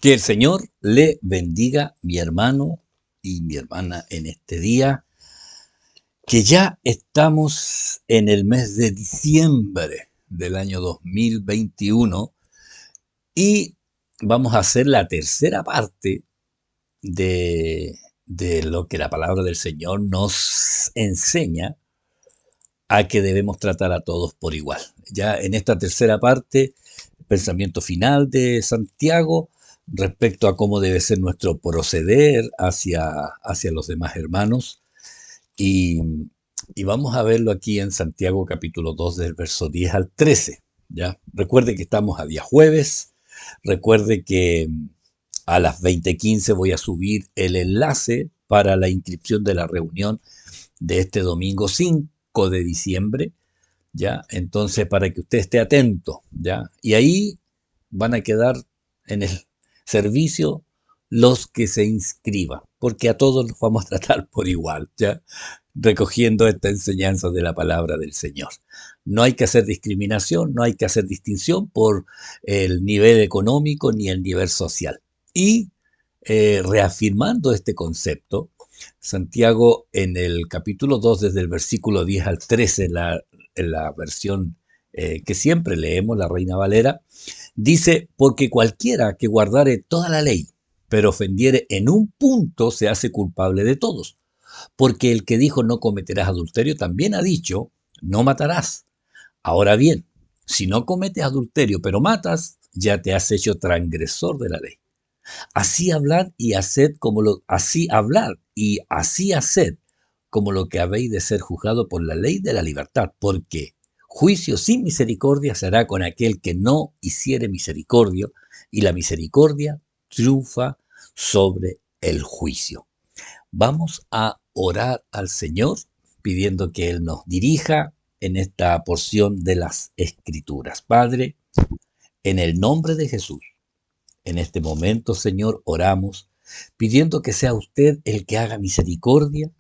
Que el Señor le bendiga, mi hermano y mi hermana, en este día, que ya estamos en el mes de diciembre del año 2021 y vamos a hacer la tercera parte de lo que la palabra del Señor nos enseña a que debemos tratar a todos por igual. Ya en esta tercera parte, pensamiento final de Santiago respecto a cómo debe ser nuestro proceder hacia los demás hermanos. Y, y vamos a verlo aquí en Santiago capítulo 2 del verso 10 al 13. ¿Ya? Recuerde que estamos a día jueves. Recuerde que a las 20:15 voy a subir el enlace para la inscripción de la reunión de este domingo 5 de diciembre. ¿Ya? Entonces, para que usted esté atento, ¿ya? Y ahí van a quedar en el servicio los que se inscriban, porque a todos los vamos a tratar por igual, ¿ya? Recogiendo esta enseñanza de la palabra del Señor. No hay que hacer discriminación, no hay que hacer distinción por el nivel económico ni el nivel social. Y reafirmando este concepto, Santiago en el capítulo 2, desde el versículo 10 al 13, en la versión que siempre leemos, la Reina Valera, dice, porque cualquiera que guardare toda la ley, pero ofendiere en un punto, se hace culpable de todos. Porque el que dijo no cometerás adulterio también ha dicho, no matarás. Ahora bien, si no cometes adulterio, pero matas, ya te has hecho transgresor de la ley. Así hablar y haced como lo, así hablar y así haced como lo que habéis de ser juzgado por la ley de la libertad, porque juicio sin misericordia será con aquel que no hiciere misericordia, y la misericordia triunfa sobre el juicio. Vamos a orar al Señor pidiendo que Él nos dirija en esta porción de las Escrituras. Padre, en el nombre de Jesús, en este momento, Señor, oramos pidiendo que sea usted el que haga misericordia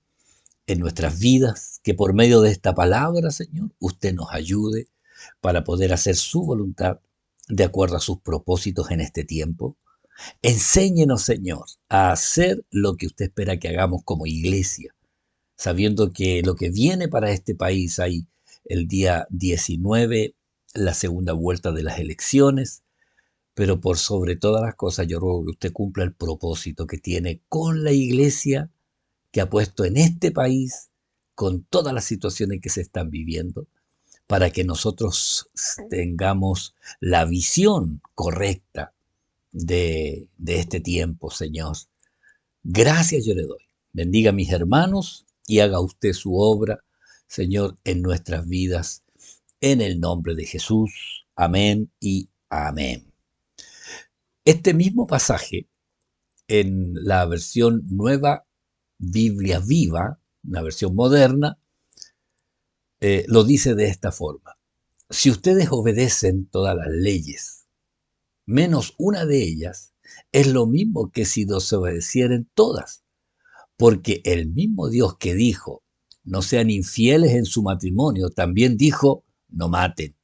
en nuestras vidas, que por medio de esta palabra, Señor, usted nos ayude para poder hacer su voluntad de acuerdo a sus propósitos en este tiempo. Enséñenos, Señor, a hacer lo que usted espera que hagamos como iglesia, sabiendo que lo que viene para este país hay el día 19, la segunda vuelta de las elecciones, pero por sobre todas las cosas yo ruego que usted cumpla el propósito que tiene con la iglesia que ha puesto en este país, con todas las situaciones que se están viviendo, para que nosotros tengamos la visión correcta de este tiempo, Señor. Gracias yo le doy. Bendiga a mis hermanos y haga usted su obra, Señor, en nuestras vidas, en el nombre de Jesús. Amén y amén. Este mismo pasaje, en la versión Nueva Biblia Viva, una versión moderna, lo dice de esta forma. Si ustedes obedecen todas las leyes, menos una de ellas, es lo mismo que si desobedecieren todas. Porque el mismo Dios que dijo, no sean infieles en su matrimonio, también dijo, no maten.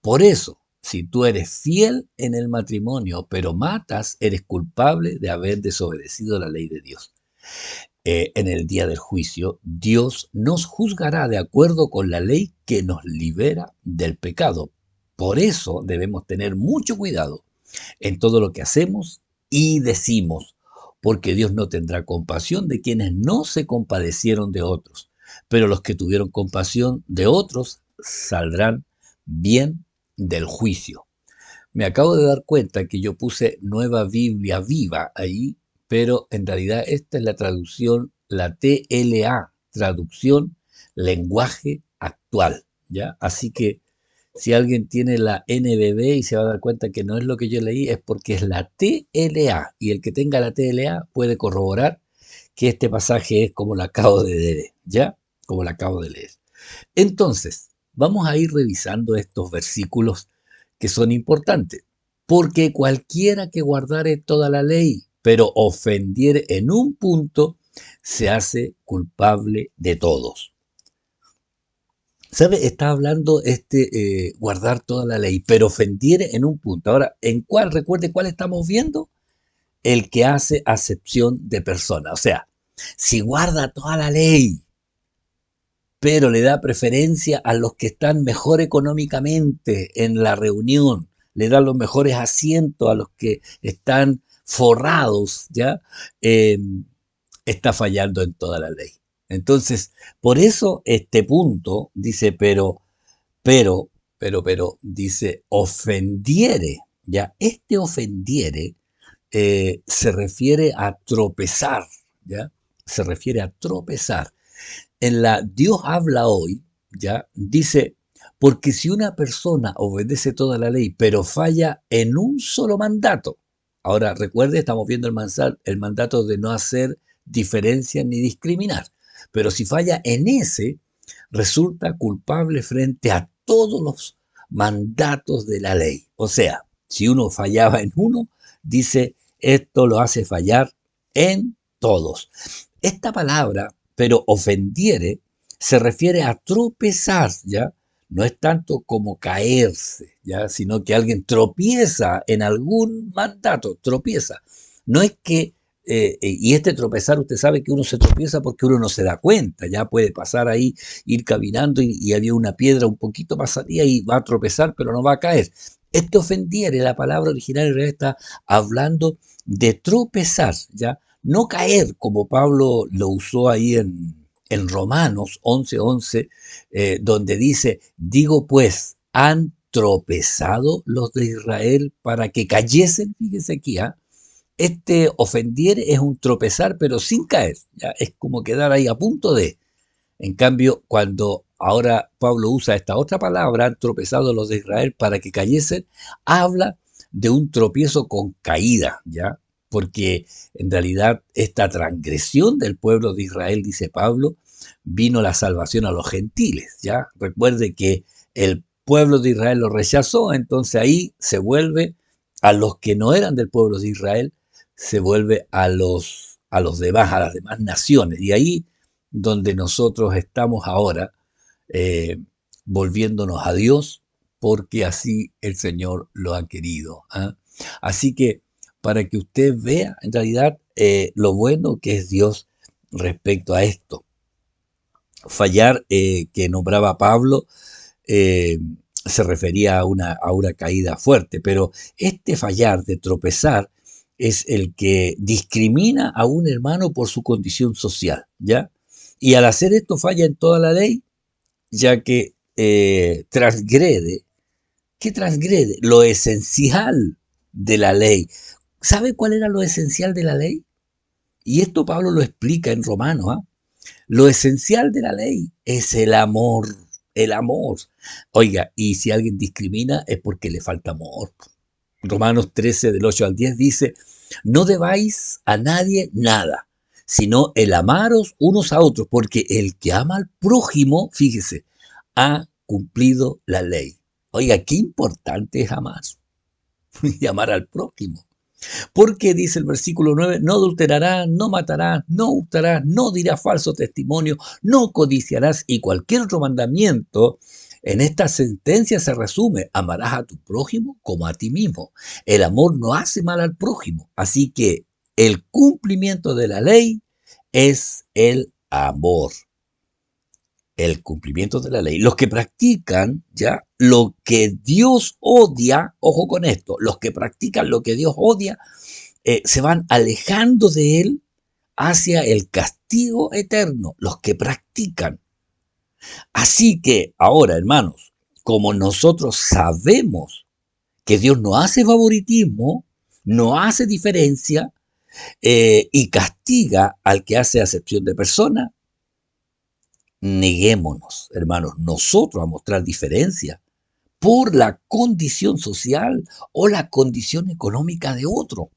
Por eso, si tú eres fiel en el matrimonio, pero matas, eres culpable de haber desobedecido la ley de Dios. En el día del juicio, Dios nos juzgará de acuerdo con la ley que nos libera del pecado. Por eso debemos tener mucho cuidado en todo lo que hacemos y decimos, porque Dios no tendrá compasión de quienes no se compadecieron de otros, pero los que tuvieron compasión de otros saldrán bien del juicio. Me acabo de dar cuenta que yo puse Nueva Biblia Viva ahí, pero en realidad esta es la traducción, la TLA, traducción lenguaje actual, ¿ya? Así que si alguien tiene la NBB y se va a dar cuenta que no es lo que yo leí, es porque es la TLA, y el que tenga la TLA puede corroborar que este pasaje es como lo acabo de leer, ¿ya? Como lo acabo de leer. Entonces, vamos a ir revisando estos versículos que son importantes, porque cualquiera que guardare toda la ley, pero ofendiere en un punto, se hace culpable de todos. ¿Sabe? Está hablando guardar toda la ley, pero ofendiere en un punto. Ahora, ¿en cuál? Recuerde cuál estamos viendo. el que hace acepción de persona. O sea, si guarda toda la ley, pero le da preferencia a los que están mejor económicamente en la reunión, le da los mejores asientos a los que están forrados, ¿ya? Eh, Está fallando en toda la ley. Entonces, por eso este punto dice, dice, ofendiere, ¿ya? Este ofendiere se refiere a tropezar, ¿ya? Se refiere a tropezar. En la Dios habla hoy, ¿ya? Dice, porque si una persona obedece toda la ley, pero falla en un solo mandato, ahora recuerde, estamos viendo el mandato de no hacer diferencia ni discriminar, pero si falla en ese, resulta culpable frente a todos los mandatos de la ley. O sea, si uno fallaba en uno, dice, esto lo hace fallar en todos. Esta palabra, pero ofendiere, se refiere a tropezar, ¿ya? No es tanto como caerse, ¿ya? Sino que alguien tropieza en algún mandato, tropieza. No es que, y este tropezar, usted sabe que uno se tropieza porque uno no se da cuenta, ya puede pasar ahí, ir caminando y había una piedra un poquito pasadía y va a tropezar, pero no va a caer. Este ofendiere, la palabra original en realidad está hablando de tropezar, ¿ya? No caer, como Pablo lo usó ahí en Romanos 11:11, donde dice, digo pues, han tropezado los de Israel para que cayesen, fíjese aquí, ¿ah? Este ofendier es un tropezar, pero sin caer, ¿ya? Es como quedar ahí a punto de. En cambio, cuando ahora Pablo usa esta otra palabra, han tropezado los de Israel para que cayesen, habla de un tropiezo con caída, ¿ya? Porque en realidad esta transgresión del pueblo de Israel, dice Pablo, vino la salvación a los gentiles, ¿ya? Recuerde que el pueblo de Israel lo rechazó, entonces ahí se vuelve a los que no eran del pueblo de Israel, se vuelve a los demás, a las demás naciones. Y ahí donde nosotros estamos ahora, eh, volviéndonos a Dios, porque así el Señor lo ha querido, ¿ah? Así que para que usted vea en realidad lo bueno que es Dios respecto a esto. Fallar que nombraba Pablo eh, se refería a una caída fuerte, pero este fallar de tropezar es el que discrimina a un hermano por su condición social, ¿ya? Y al hacer esto falla en toda la ley, ya que transgrede, ¿qué transgrede? Lo esencial de la ley. ¿Sabe cuál era lo esencial de la ley? Y esto Pablo lo explica en Romanos, ¿ah? Lo esencial de la ley es el amor, el amor. Oiga, y si alguien discrimina es porque le falta amor. Romanos 13 del 8 al 10 dice, no debáis a nadie nada, sino el amaros unos a otros, porque el que ama al prójimo, fíjese, ha cumplido la ley. Oiga, qué importante es amar y amar al prójimo. Porque dice el versículo 9, no adulterarás, no matarás, no hurtarás, no dirás falso testimonio, no codiciarás y cualquier otro mandamiento. En esta sentencia se resume, amarás a tu prójimo como a ti mismo. El amor no hace mal al prójimo, así que el cumplimiento de la ley es el amor. El cumplimiento de la ley. Los que practican ya lo que Dios odia, ojo con esto, los que practican lo que Dios odia, se van alejando de él hacia el castigo eterno, los que practican. Así que ahora, hermanos, como nosotros sabemos que Dios no hace favoritismo, no hace diferencia y castiga al que hace acepción de persona, neguémonos, hermanos, nosotros a mostrar diferencia por la condición social o la condición económica de otro.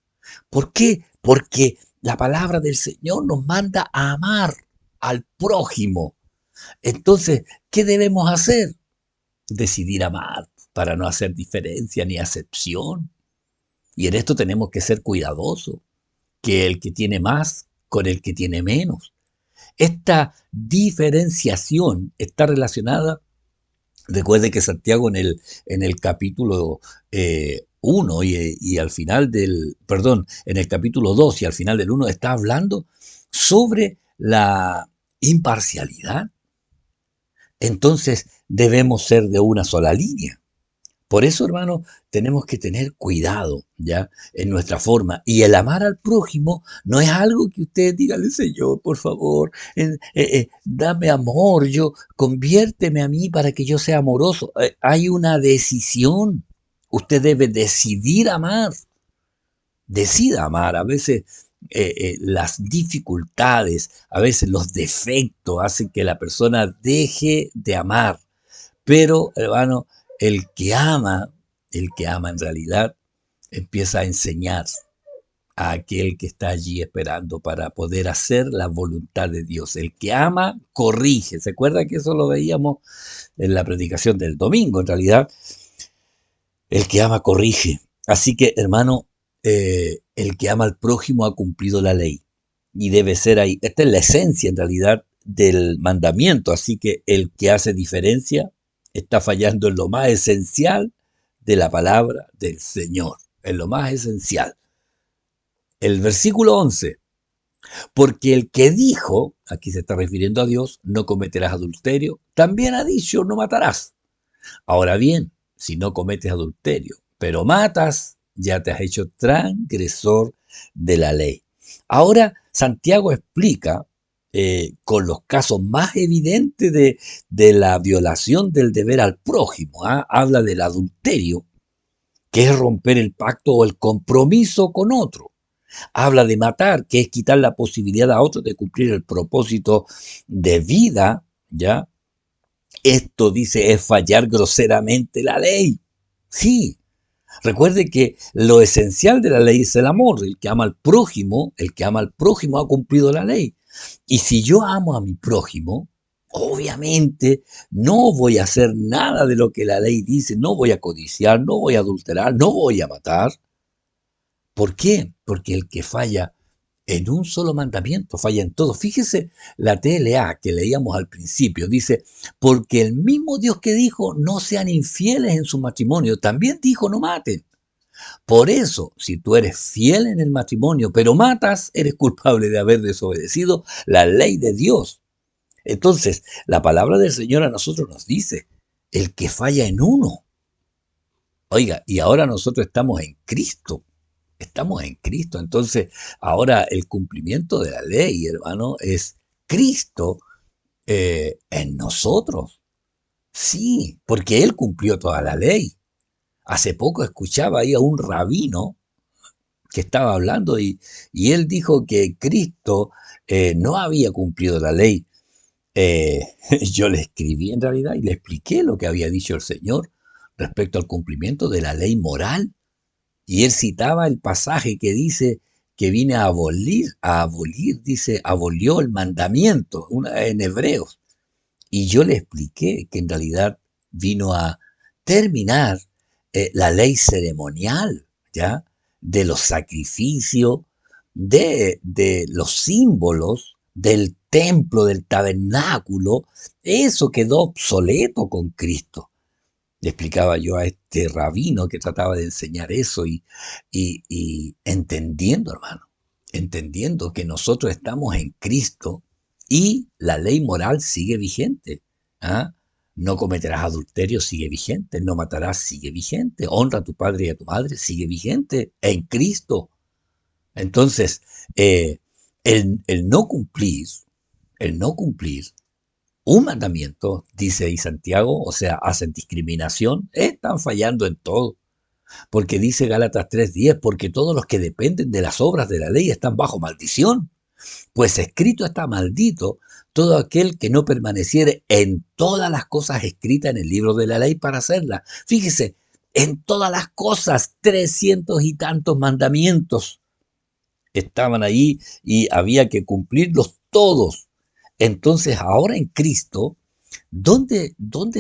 ¿Por qué? Porque la palabra del Señor nos manda a amar al prójimo. Entonces, ¿qué debemos hacer? Decidir amar para no hacer diferencia ni acepción. Y en esto tenemos que ser cuidadosos, que el que tiene más con el que tiene menos. Esta diferenciación está relacionada. Recuerde que Santiago en el capítulo 1 y al final perdón, en el capítulo 2 y al final del 1 está hablando sobre la imparcialidad. Entonces debemos ser de una sola línea. Por eso, hermano, tenemos que tener cuidado, ¿ya? En nuestra forma. Y el amar al prójimo no es algo que usted dígale, Señor, por favor, dame amor, conviérteme a mí para que yo sea amoroso. Hay una decisión. Usted debe decidir amar. Decida amar. A veces las dificultades, a veces los defectos hacen que la persona deje de amar. Pero, hermano, el que ama, el que ama en realidad, empieza a enseñar a aquel que está allí esperando para poder hacer la voluntad de Dios. El que ama, corrige. ¿Se acuerda que eso lo veíamos en la predicación del domingo? En realidad, el que ama, corrige. Así que, hermano, el que ama al prójimo ha cumplido la ley. Y debe ser ahí. Esta es la esencia, en realidad, del mandamiento. Así que el que hace diferencia está fallando en lo más esencial de la palabra del Señor. En lo más esencial. El versículo 11. Porque el que dijo, aquí se está refiriendo a Dios, no cometerás adulterio, también ha dicho, no matarás. Ahora bien, si no cometes adulterio, pero matas, ya te has hecho transgresor de la ley. Ahora, Santiago explica con los casos más evidentes de la violación del deber al prójimo. Habla del adulterio, que es romper el pacto o el compromiso con otro. Habla de matar, que es quitar la posibilidad a otro de cumplir el propósito de vida, ¿ya? Esto, dice, es fallar groseramente la ley. Sí, recuerde que lo esencial de la ley es el amor. El que ama al prójimo, el que ama al prójimo ha cumplido la ley. Y si yo amo a mi prójimo, obviamente no voy a hacer nada de lo que la ley dice. No voy a codiciar, no voy a adulterar, no voy a matar. ¿Por qué? Porque el que falla en un solo mandamiento, falla en todo. Fíjese la TLA que leíamos al principio, dice, porque el mismo Dios que dijo no sean infieles en su matrimonio, también dijo no maten. Por eso, si tú eres fiel en el matrimonio, pero matas, eres culpable de haber desobedecido la ley de Dios. Entonces, la palabra del Señor a nosotros nos dice, el que falla en uno. Oiga, y ahora nosotros estamos en Cristo. Estamos en Cristo. Entonces, ahora el cumplimiento de la ley, hermano, es Cristo en nosotros. Sí, porque Él cumplió toda la ley. Hace poco escuchaba ahí a un rabino que estaba hablando y él dijo que Cristo no había cumplido la ley. Eh, yo le escribí en realidad y le expliqué lo que había dicho el Señor respecto al cumplimiento de la ley moral. Y él citaba el pasaje que dice que viene a abolir, dice, abolió el mandamiento, en Hebreos. Y yo le expliqué que en realidad vino a terminar la ley ceremonial, ¿ya? De los sacrificios, de los símbolos, del templo, del tabernáculo. Eso quedó obsoleto con Cristo. Le explicaba yo a este rabino que trataba de enseñar eso y entendiendo, hermano, entendiendo que nosotros estamos en Cristo y la ley moral sigue vigente. ¿Ah? No cometerás adulterio sigue vigente, no matarás sigue vigente, honra a tu padre y a tu madre sigue vigente en Cristo. Entonces, eh, el no cumplir, el no cumplir un mandamiento, dice ahí Santiago, o sea, hacen discriminación, están fallando en todo. Porque dice Gálatas 3:10, porque todos los que dependen de las obras de la ley están bajo maldición. Pues escrito está maldito todo aquel que no permaneciere en todas las cosas escritas en el libro de la ley para hacerlas. Fíjese, en todas las cosas, 300 y tantos mandamientos estaban ahí y había que cumplirlos todos. Entonces, ahora en Cristo, ¿dónde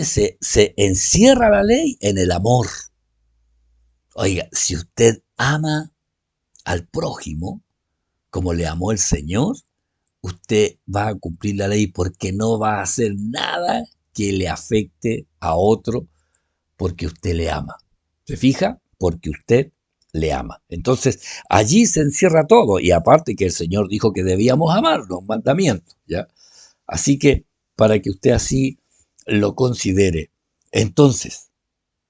se encierra la ley? En el amor. Oiga, si usted ama al prójimo como le amó el Señor, usted va a cumplir la ley porque no va a hacer nada que le afecte a otro porque usted le ama. ¿Se fija? porque usted le ama. Entonces, allí se encierra todo, y aparte que el Señor dijo que debíamos amarlo, un mandamiento, ¿ya? Así que, para que usted así lo considere. Entonces,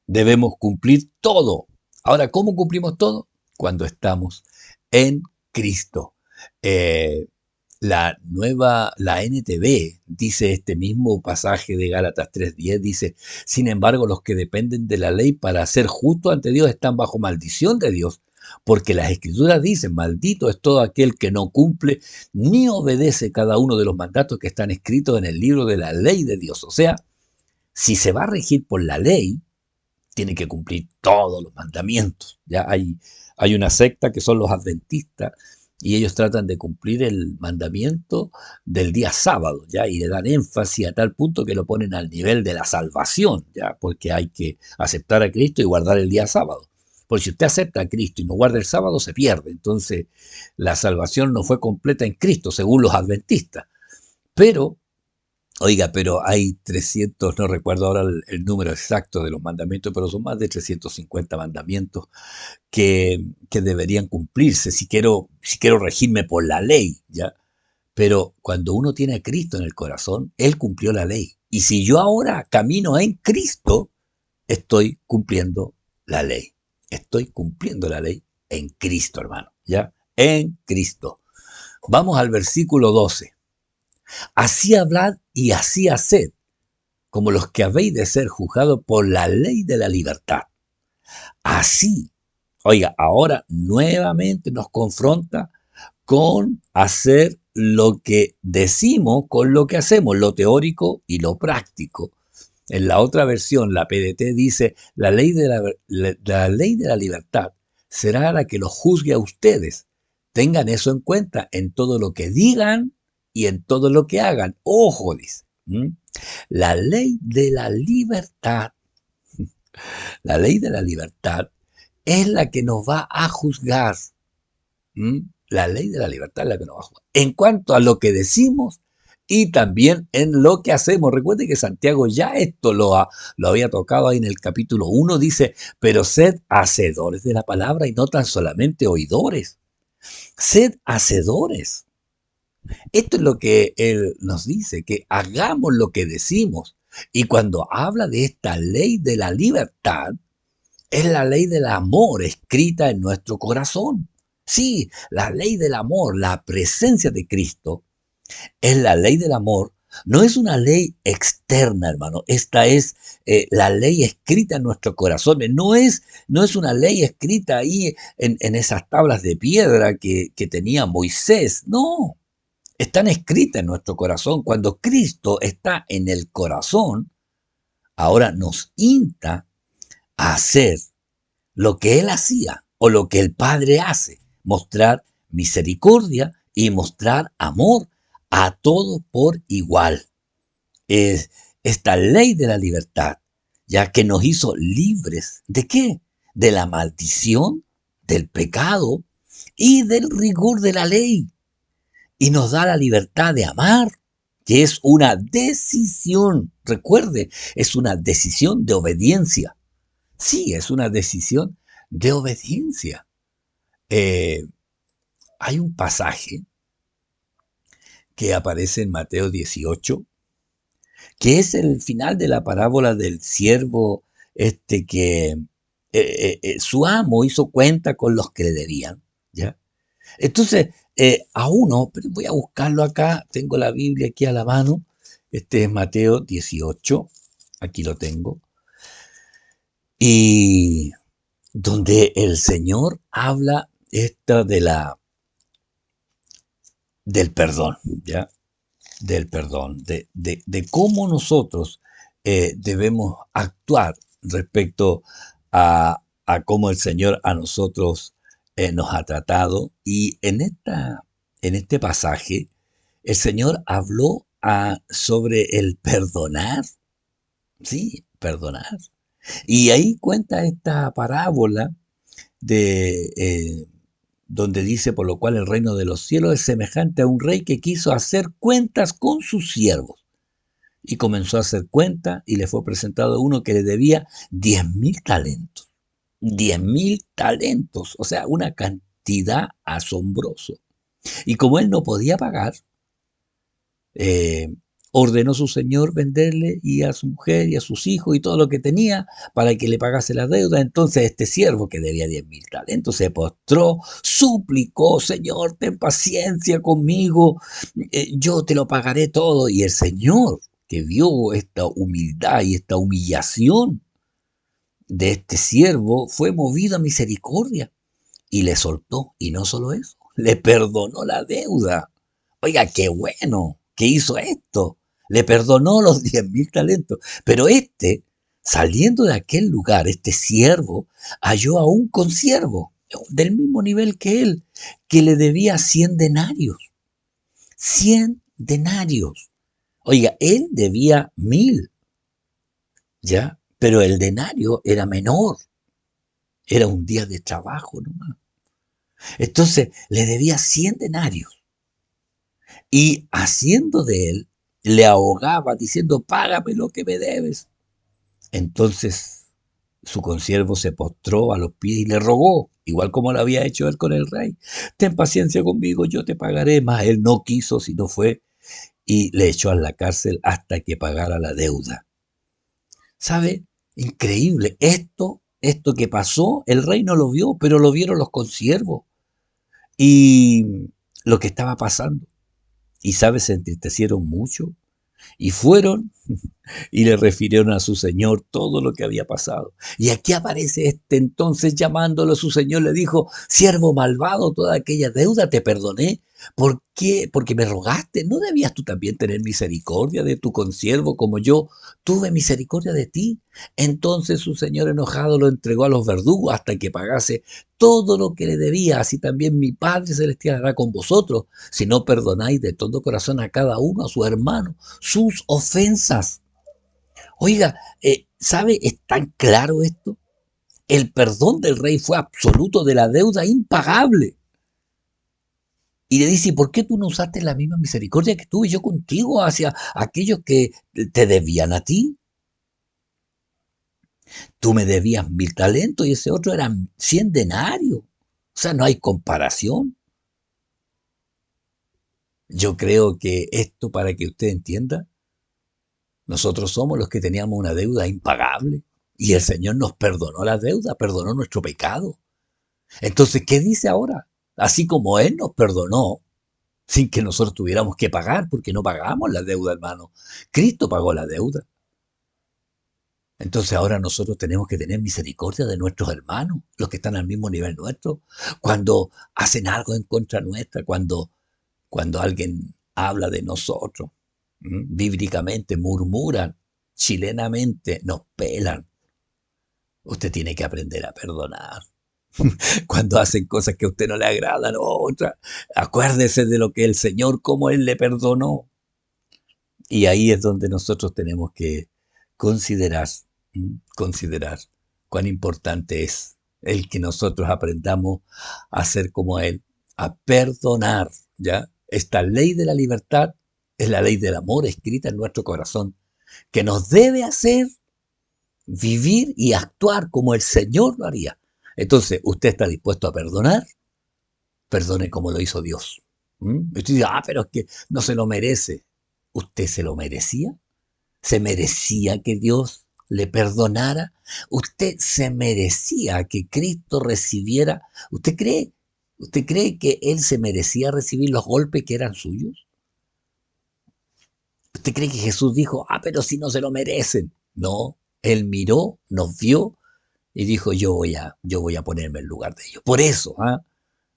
debemos cumplir todo. Ahora, ¿cómo cumplimos todo? Cuando estamos en Cristo. Eh, la NTV dice este mismo pasaje de Gálatas 3:10, dice, sin embargo, los que dependen de la ley para ser justos ante Dios están bajo maldición de Dios, porque las Escrituras dicen, maldito es todo aquel que no cumple ni obedece cada uno de los mandatos que están escritos en el libro de la ley de Dios. O sea, si se va a regir por la ley, tiene que cumplir todos los mandamientos. Ya hay una secta que son los adventistas y ellos tratan de cumplir el mandamiento del día sábado, ya, y le dan énfasis a tal punto que lo ponen al nivel de la salvación, ya, porque hay que aceptar a Cristo y guardar el día sábado. Porque si usted acepta a Cristo y no guarda el sábado, se pierde. Entonces, la salvación no fue completa en Cristo, según los adventistas. Pero oiga, pero hay 300, no recuerdo ahora el número exacto de los mandamientos, pero son más de 350 mandamientos que deberían cumplirse si quiero regirme por la ley, ¿ya? Pero cuando uno tiene a Cristo en el corazón, Él cumplió la ley. Y si yo ahora camino en Cristo, estoy cumpliendo la ley. Estoy cumpliendo la ley en Cristo, hermano, ¿ya? En Cristo. Vamos al versículo 12. Así hablad y así haced, como los que habéis de ser juzgados por la ley de la libertad. Así, oiga, ahora nuevamente nos confronta con hacer lo que decimos con lo que hacemos, lo teórico y lo práctico. En la otra versión, la PDT dice, la ley de la libertad será la que los juzgue a ustedes. Tengan eso en cuenta en todo lo que digan y en todo lo que hagan. Ojo, dice. La ley de la libertad, la ley de la libertad es la que nos va a juzgar. La ley de la libertad es la que nos va a juzgar. En cuanto a lo que decimos y también en lo que hacemos. Recuerde que Santiago ya esto lo había tocado ahí en el capítulo 1. Dice, pero sed hacedores de la palabra y no tan solamente oidores. Sed hacedores. Esto es lo que él nos dice, que hagamos lo que decimos. Y cuando habla de esta ley de la libertad, es la ley del amor escrita en nuestro corazón. Sí, la ley del amor, la presencia de Cristo, es la ley del amor. No es una ley externa, hermano. Esta es la ley escrita en nuestros corazones. No es una ley escrita ahí en esas tablas de piedra que tenía Moisés. No, están escritas en nuestro corazón. Cuando Cristo está en el corazón, ahora nos insta a hacer lo que Él hacía o lo que el Padre hace, mostrar misericordia y mostrar amor a todos por igual. Es esta ley de la libertad, ya que nos hizo libres. ¿De qué? De la maldición, del pecado y del rigor de la ley. Y nos da la libertad de amar, que es una decisión. Recuerde, es una decisión de obediencia. Sí, es una decisión de obediencia. Eh, Hay un pasaje que aparece en Mateo 18, que es el final de la parábola del siervo que su amo hizo cuenta con los que le debían, ¿ya? Entonces, a uno, pero voy a buscarlo acá, tengo la Biblia aquí a la mano, este es Mateo 18, aquí lo tengo, y donde el Señor habla del perdón, ¿ya? Del perdón, de cómo nosotros debemos actuar respecto a cómo el Señor a nosotros nos ha tratado. Y en este pasaje, el Señor habló sobre el perdonar, sí, perdonar. Y ahí cuenta esta parábola de donde dice, por lo cual el reino de los cielos es semejante a un rey que quiso hacer cuentas con sus siervos. Y comenzó a hacer cuenta y le fue presentado uno que le debía 10.000 talentos. 10.000 talentos, o sea, una cantidad asombrosa. Y como él no podía pagar, eh, ordenó su señor venderle y a su mujer y a sus hijos y todo lo que tenía para que le pagase la deuda. Entonces este siervo que debía 10.000 talentos se postró, suplicó: Señor, ten paciencia conmigo, yo te lo pagaré todo. Y el Señor, que vio esta humildad y esta humillación de este siervo, fue movido a misericordia y le soltó. Y no solo eso, le perdonó la deuda. Oiga, qué bueno que hizo esto. Le perdonó los 10.000 talentos. Pero saliendo de aquel lugar, este siervo halló a un consiervo del mismo nivel que él, que le debía 100 denarios. 100 denarios. Oiga, él debía 1.000, ¿ya? Pero el denario era menor. Era un día de trabajo nomás. Entonces, le debía 100 denarios. Y haciendo de él, le ahogaba diciendo: págame lo que me debes. Entonces su consiervo se postró a los pies y le rogó, igual como lo había hecho él con el rey: ten paciencia conmigo, yo te pagaré. Mas él no quiso, sino fue y le echó a la cárcel hasta que pagara la deuda. ¿Sabe? Increíble. Esto que pasó, el rey no lo vio, pero lo vieron los consiervos y lo que estaba pasando. Y, ¿sabe? Se entristecieron mucho y fueron y le refirieron a su señor todo lo que había pasado. Y aquí aparece entonces llamándolo a su señor, le dijo: siervo malvado, toda aquella deuda te perdoné. ¿Por qué? Porque me rogaste. ¿No debías tú también tener misericordia de tu consiervo como yo tuve misericordia de ti? Entonces su señor enojado lo entregó a los verdugos hasta que pagase todo lo que le debía. Así también mi Padre Celestial hará con vosotros, si no perdonáis de todo corazón a cada uno, a su hermano, sus ofensas. Oiga, ¿sabe? Es tan claro esto. El perdón del rey fue absoluto de la deuda impagable. Y le dice: ¿por qué tú no usaste la misma misericordia que tuve yo contigo hacia aquellos que te debían a ti? Tú me debías 1.000 talentos y ese otro eran 100 denarios. O sea, no hay comparación. Yo creo que esto, para que usted entienda, nosotros somos los que teníamos una deuda impagable y el Señor nos perdonó la deuda, perdonó nuestro pecado. Entonces, ¿qué dice ahora? Así como Él nos perdonó, sin que nosotros tuviéramos que pagar, porque no pagamos la deuda, hermano. Cristo pagó la deuda. Entonces ahora nosotros tenemos que tener misericordia de nuestros hermanos, los que están al mismo nivel nuestro, cuando hacen algo en contra nuestra, cuando alguien habla de nosotros, bíblicamente murmuran, chilenamente nos pelan. Usted tiene que aprender a perdonar. Cuando hacen cosas que a usted no le agradan, otra, acuérdese de lo que el Señor, como Él le perdonó. Y ahí es donde nosotros tenemos que considerar, considerar cuán importante es el que nosotros aprendamos a ser como Él, a perdonar, ¿ya? Esta ley de la libertad es la ley del amor escrita en nuestro corazón, que nos debe hacer vivir y actuar como el Señor lo haría. Entonces, ¿usted está dispuesto a perdonar? Perdone como lo hizo Dios. Usted dice: pero es que no se lo merece. ¿Usted se lo merecía? ¿Se merecía que Dios le perdonara? ¿Usted se merecía que Cristo recibiera? ¿Usted cree que Él se merecía recibir los golpes que eran suyos? ¿Usted cree que Jesús dijo: pero si no se lo merecen? No, Él miró, nos vio y dijo: yo voy a ponerme en lugar de ellos. Por eso,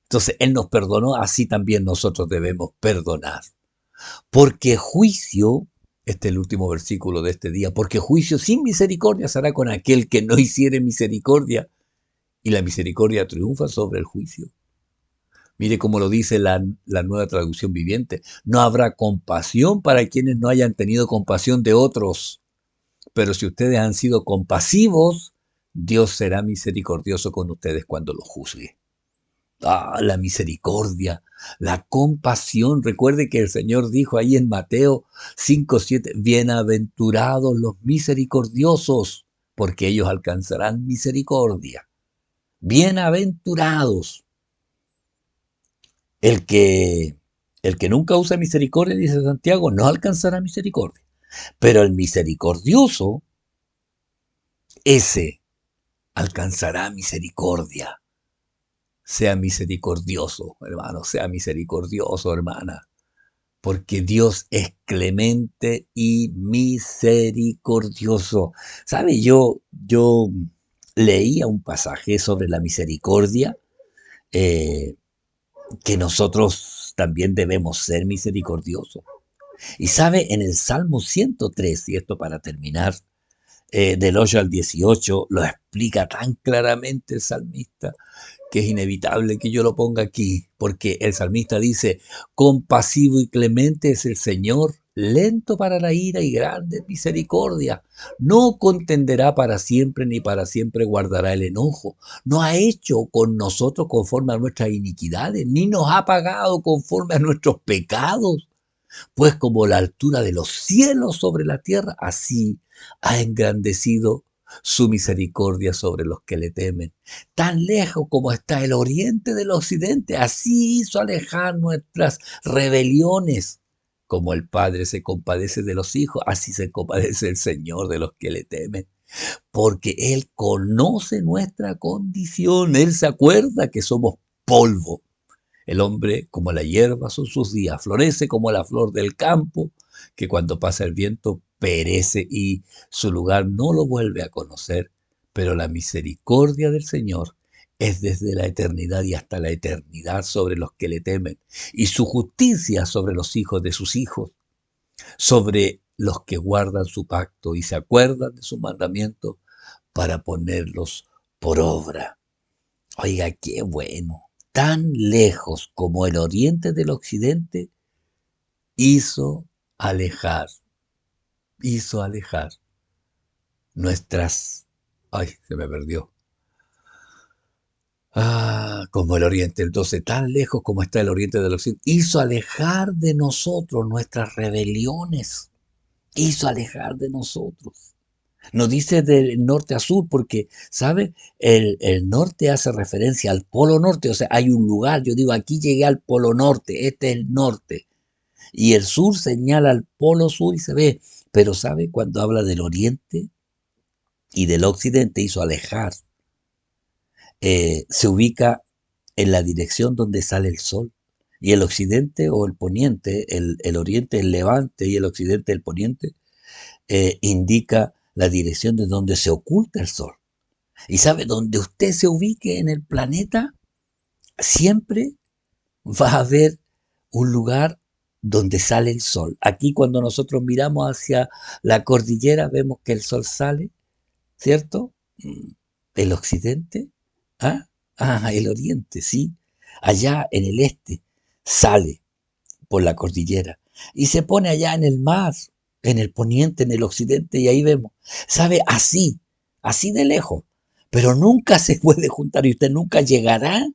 entonces Él nos perdonó, así también nosotros debemos perdonar. Porque juicio, este es el último versículo de este día: porque juicio sin misericordia se hará con aquel que no hiciere misericordia, y la misericordia triunfa sobre el juicio. Mire cómo lo dice la nueva traducción viviente: no habrá compasión para quienes no hayan tenido compasión de otros, pero si ustedes han sido compasivos, Dios será misericordioso con ustedes cuando los juzgue. La misericordia, la compasión. Recuerde que el Señor dijo ahí en Mateo 5:7: bienaventurados los misericordiosos, porque ellos alcanzarán misericordia. Bienaventurados. El que, el que nunca usa misericordia, dice Santiago, no alcanzará misericordia. Pero el misericordioso, ese alcanzará misericordia. Sea misericordioso, hermano, sea misericordioso, hermana, porque Dios es clemente y misericordioso. ¿Sabe? Yo leía un pasaje sobre la misericordia, eh, que nosotros también debemos ser misericordiosos. Y sabe, en el Salmo 103, y esto para terminar, del 8 al 18, lo explica tan claramente el salmista que es inevitable que yo lo ponga aquí, porque el salmista dice, compasivo y clemente es el Señor, lento para la ira y grande misericordia. No contenderá para siempre, ni para siempre guardará el enojo. No ha hecho con nosotros conforme a nuestras iniquidades, ni nos ha pagado conforme a nuestros pecados. Pues como la altura de los cielos sobre la tierra, así ha engrandecido su misericordia sobre los que le temen. Tan lejos como está el oriente del occidente, así hizo alejar nuestras rebeliones. Como el Padre se compadece de los hijos, así se compadece el Señor de los que le temen. Porque Él conoce nuestra condición, Él se acuerda que somos polvo. El hombre, como la hierba, son sus días, florece como la flor del campo, que cuando pasa el viento perece y su lugar no lo vuelve a conocer. Pero la misericordia del Señor es desde la eternidad y hasta la eternidad sobre los que le temen, y su justicia sobre los hijos de sus hijos, sobre los que guardan su pacto y se acuerdan de sus mandamientos para ponerlos por obra. Oiga, qué bueno. Tan lejos como el oriente del occidente hizo alejar, hizo alejar nuestras... Ay, se me perdió. Como el oriente, entonces tan lejos como está el oriente del occidente, hizo alejar de nosotros nuestras rebeliones, hizo alejar de nosotros. No dice del norte a sur porque, ¿sabe? El norte hace referencia al polo norte, o sea, hay un lugar, yo digo, aquí llegué al polo norte, este es el norte, y el sur señala al polo sur y se ve, pero ¿sabe? Cuando habla del oriente y del occidente hizo alejar, se ubica en la dirección donde sale el sol, y el occidente o el poniente, el oriente, el levante y el occidente, el poniente, indica la dirección de donde se oculta el sol. Y sabe, donde usted se ubique en el planeta, siempre va a haber un lugar donde sale el sol. Aquí cuando nosotros miramos hacia la cordillera vemos que el sol sale, ¿cierto? El occidente, ¿ah? El oriente, sí. Allá en el este sale por la cordillera y se pone allá en el mar, en el poniente, en el occidente, y ahí vemos. ¿Sabe? Así, así de lejos. Pero nunca se puede juntar y usted nunca llegará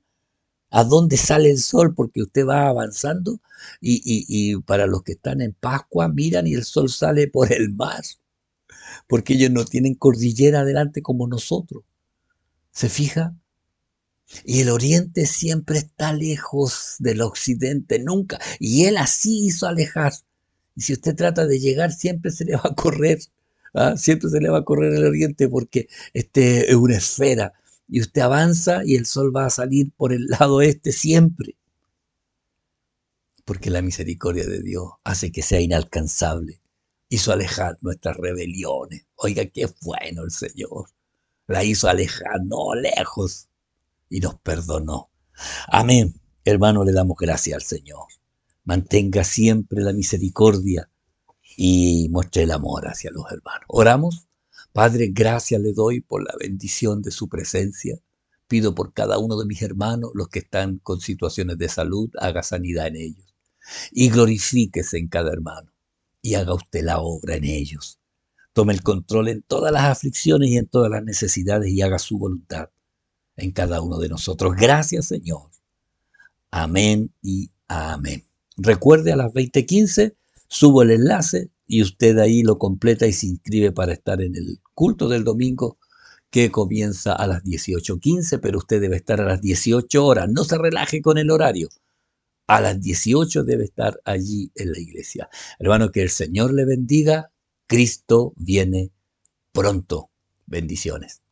a donde sale el sol porque usted va avanzando y para los que están en Pascua miran y el sol sale por el mar porque ellos no tienen cordillera adelante como nosotros. ¿Se fija? Y el oriente siempre está lejos del occidente, nunca. Y él así hizo alejar. Y si usted trata de llegar, siempre se le va a correr. Siempre se le va a correr el oriente porque este es una esfera. Y usted avanza y el sol va a salir por el lado este siempre. Porque la misericordia de Dios hace que sea inalcanzable. Hizo alejar nuestras rebeliones. Oiga, qué bueno el Señor. La hizo alejar, no lejos. Y nos perdonó. Amén. Hermano, le damos gracias al Señor. Mantenga siempre la misericordia y muestre el amor hacia los hermanos. Oramos. Padre, gracias le doy por la bendición de su presencia. Pido por cada uno de mis hermanos, los que están con situaciones de salud, haga sanidad en ellos. Y glorifíquese en cada hermano. Y haga usted la obra en ellos. Tome el control en todas las aflicciones y en todas las necesidades y haga su voluntad en cada uno de nosotros. Gracias, Señor. Amén y amén. Recuerde, a las 20:15 subo el enlace y usted ahí lo completa y se inscribe para estar en el culto del domingo que comienza a las 18:15, pero usted debe estar a las 18 horas. No se relaje con el horario. A las 18 debe estar allí en la iglesia. Hermano, que el Señor le bendiga. Cristo viene pronto. Bendiciones.